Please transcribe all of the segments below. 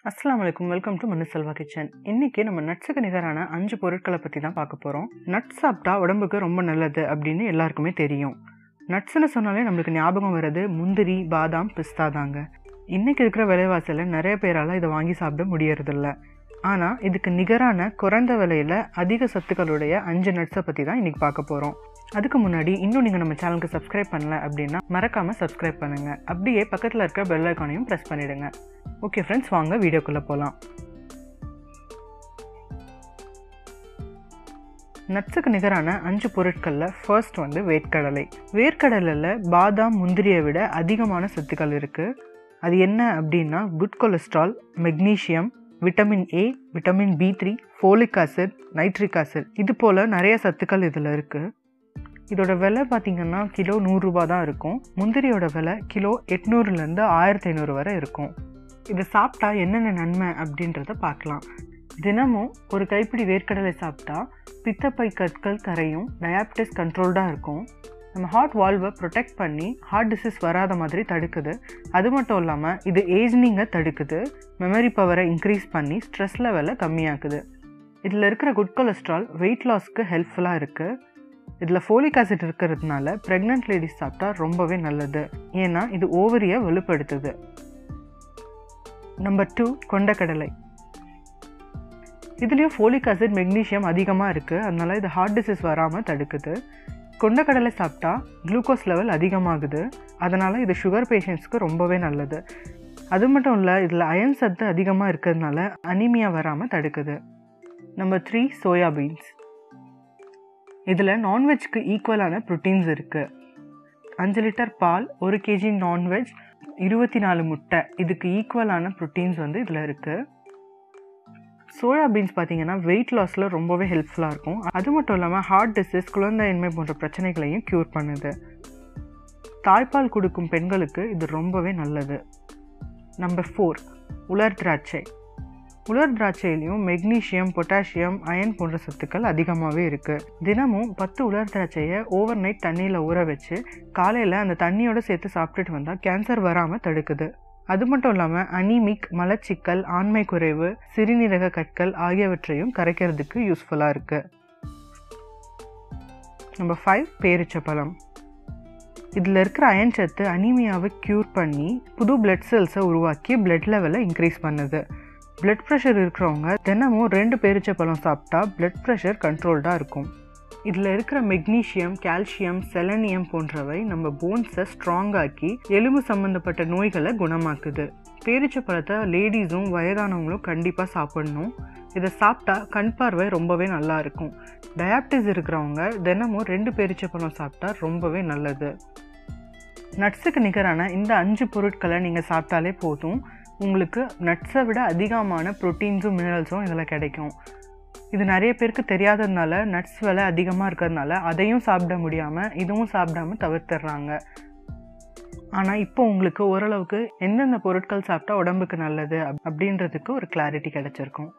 அஸ்ஸலாமு அலைக்கும், welcome to மனு செல்வா கிச்சன். இன்றைக்கி நம்ம நட்ஸுக்கு நிகரான 5 பொருட்களை பற்றி தான் பார்க்க போகிறோம். நட்ஸ் சாப்பிட்டா உடம்புக்கு ரொம்ப நல்லது அப்படின்னு எல்லாருக்குமே தெரியும். நட்ஸ்ன்னு சொன்னாலே நம்மளுக்கு ஞாபகம் வர்றது முந்திரி, பாதாம், பிஸ்தா தாங்க. இன்றைக்கி இருக்கிற விலைவாசியில் நிறைய பேரால் இதை வாங்கி சாப்பிட முடியறதில்ல. ஆனால் இதுக்கு நிகரான குறைந்த விலையில் அதிக சத்துக்களுடைய 5 நட்ஸை பற்றி தான் இன்றைக்கி பார்க்க போகிறோம். அதுக்கு முன்னாடி இன்னும் நீங்கள் நம்ம சேனலுக்கு சப்ஸ்கிரைப் பண்ணல அப்படின்னா மறக்காமல் சப்ஸ்கிரைப் பண்ணுங்கள். அப்படியே பக்கத்தில் இருக்கிற பெல் ஐக்கானையும் ப்ரெஸ் பண்ணிவிடுங்க. ஓகே ஃப்ரெண்ட்ஸ், வாங்க வீடியோக்குள்ளே போகலாம். நட்ஸுக்கு நிகரான 5 பொருட்களில் ஃபர்ஸ்ட் வேர்க்கடலை. வேர்க்கடலையில் பாதாம், முந்திரியை விட அதிகமான சத்துக்கள் இருக்குது. அது என்ன அப்படின்னா good cholesterol, magnesium, vitamin A, vitamin B3, folic acid, nitric acid, இது போல் நிறைய சத்துக்கள் இதில் இருக்குது. இதோட விலை பார்த்திங்கன்னா கிலோ 100 ரூபா தான் இருக்கும். முந்திரியோட விலை கிலோ 800லேருந்து 1500 வரை இருக்கும். இதை சாப்பிட்டா என்னென்ன நன்மை அப்படின்றத பார்க்கலாம். தினமும் ஒரு கைப்பிடி வேர்க்கடலை சாப்பிட்டா பித்தப்பை கற்கள் கரையும், டயாபிட்டிஸ் கண்ட்ரோல்டாக இருக்கும். நம்ம ஹார்ட் வால்வை ப்ரொடெக்ட் பண்ணி ஹார்ட் டிசீஸ் வராத மாதிரி தடுக்குது. அது மட்டும் இல்லாமல் இது ஏஜ்னிங்கை தடுக்குது, மெமரி பவரை இன்க்ரீஸ் பண்ணி ஸ்ட்ரெஸ் லெவலை கம்மியாக்குது. இதில் இருக்கிற குட் கொலஸ்ட்ரால் வெயிட் லாஸ்க்கு ஹெல்ப்ஃபுல்லாக இருக்குது. இதில் ஃபோலிக் ஆசிட் இருக்கிறதுனால ப்ரெக்னென்ட் லேடிஸ் சாப்பிட்டா ரொம்பவே நல்லது, ஏன்னா இது ஓவரியை வலுப்படுத்துது. நம்பர் 2, கொண்டக்கடலை. இதுலேயும் ஃபோலிக் ஆசிட், மெக்னீஷியம் அதிகமாக இருக்குது. அதனால இது ஹார்ட் டிசீஸ் வராமல் தடுக்குது. கொண்டக்கடலை சாப்பிட்டா குளுக்கோஸ் லெவல் அதிகமாகுது. அதனால் இது சுகர் பேஷண்ட்ஸ்க்கு ரொம்பவே நல்லது. அது மட்டும் இல்லை, இதில் அயன் சத்து அதிகமாக இருக்கிறதுனால அனீமியா வராமல் தடுக்குது. Number 3, soybeans. இதில் நான்வெஜ்க்கு ஈக்குவலான ப்ரோட்டீன்ஸ் இருக்குது. 5 லிட்டர் பால், 1 kg நான்வெஜ், 24 முட்டை, இதுக்கு ஈக்குவலான ப்ரோட்டீன்ஸ் இதில் இருக்குது. சோயாபீன்ஸ் பார்த்திங்கன்னா வெயிட் லாஸில் ரொம்பவே ஹெல்ப்ஃபுல்லாக இருக்கும். அது மட்டும் இல்லாமல் ஹார்ட் டிசீஸ், குழந்தையின்மை போன்ற பிரச்சனைகளையும் க்யூர் பண்ணுது. தாய்ப்பால் கொடுக்கும் பெண்களுக்கு இது ரொம்பவே நல்லது. நம்பர் 4, உலர் திராட்சை. உலர் திராட்சையிலையும் மெக்னீஷியம், பொட்டாசியம், அயன் போன்ற சத்துக்கள் அதிகமாகவே இருக்குது. தினமும் 10 உலர் திராட்சையை ஓவர் நைட் தண்ணியில் ஊற வச்சு காலையில் அந்த தண்ணியோடு சேர்த்து சாப்பிட்டுட்டு வந்தால் கேன்சர் வராமல் தடுக்குது. அது மட்டும் இல்லாமல் அனீமிக், மலச்சிக்கல், ஆண்மை குறைவு, சிறுநீரக கற்கள் ஆகியவற்றையும் கரைக்கிறதுக்கு யூஸ்ஃபுல்லாக இருக்குது. நம்பர் 5, பேரிச்சப்பழம். இதில் இருக்கிற அயன் சத்து அனீமியாவை க்யூர் பண்ணி புது பிளட் செல்ஸை உருவாக்கி பிளட் லெவலை இன்க்ரீஸ் பண்ணுது. பிளட் ப்ரெஷர் இருக்கிறவங்க தினமும் 2 பேரிச்சப்பழம் சாப்பிட்டா பிளட் ப்ரெஷர் கண்ட்ரோல்டாக இருக்கும். இதில் இருக்கிற மெக்னீஷியம், கால்சியம், செலனியம் போன்றவை நம்ம போன்ஸை ஸ்ட்ராங்காக்கி எலும்பு சம்மந்தப்பட்ட நோய்களை குணமாக்குது. பேரிச்சப்பழத்தை லேடிஸும் வயதானவங்களும் கண்டிப்பாக சாப்பிடணும். இதை சாப்பிட்டா கண் பார்வை ரொம்பவே நல்லா இருக்கும். டயாபிட்டிஸ் இருக்கிறவங்க தினமும் 2 பேரிச்சப்பழம் சாப்பிட்டா ரொம்பவே நல்லது. நட்ஸுக்கு நிகரான இந்த 5 பொருட்களை நீங்கள் சாப்பிட்டாலே போதும். உங்களுக்கு நட்ஸை விட அதிகமான ப்ரோட்டீன்ஸும் மினரல்ஸும் இதில் கிடைக்கும். இது நிறைய பேருக்கு தெரியாததுனால நட்ஸ் விலை அதிகமாக இருக்கிறதுனால அதையும் சாப்பிட முடியாமல் இதுவும் சாப்பிடாமல் தவிர்த்துடுறாங்க. ஆனால் இப்போ உங்களுக்கு ஓரளவுக்கு எந்தெந்த பொருட்கள் சாப்பிட்டா உடம்புக்கு நல்லது அப்படின்றதுக்கு ஒரு கிளாரிட்டி கிடச்சிருக்கும்.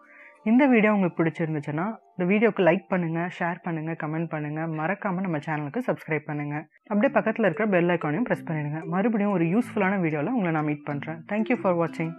இந்த வீடியோ உங்களுக்கு பிடிச்சிருந்துச்சுன்னா இந்த வீடியோக்கு லைக் பண்ணுங்கள், ஷேர் பண்ணுங்கள், கமெண்ட் பண்ணுங்கள். மறக்காமல் நம்ம சேனலுக்கு சப்ஸ்கிரைப் பண்ணுங்கள். அப்படியே பக்கத்தில் இருக்கிற பெல் ஐக்கானையும் ப்ரெஸ் பண்ணிடுங்க. மறுபடியும் ஒரு யூஸ்ஃபுல்லான வீடியோவில் உங்களை நான் மீட் பண்ணுறேன். தேங்க்யூ ஃபார் வாட்சிங்.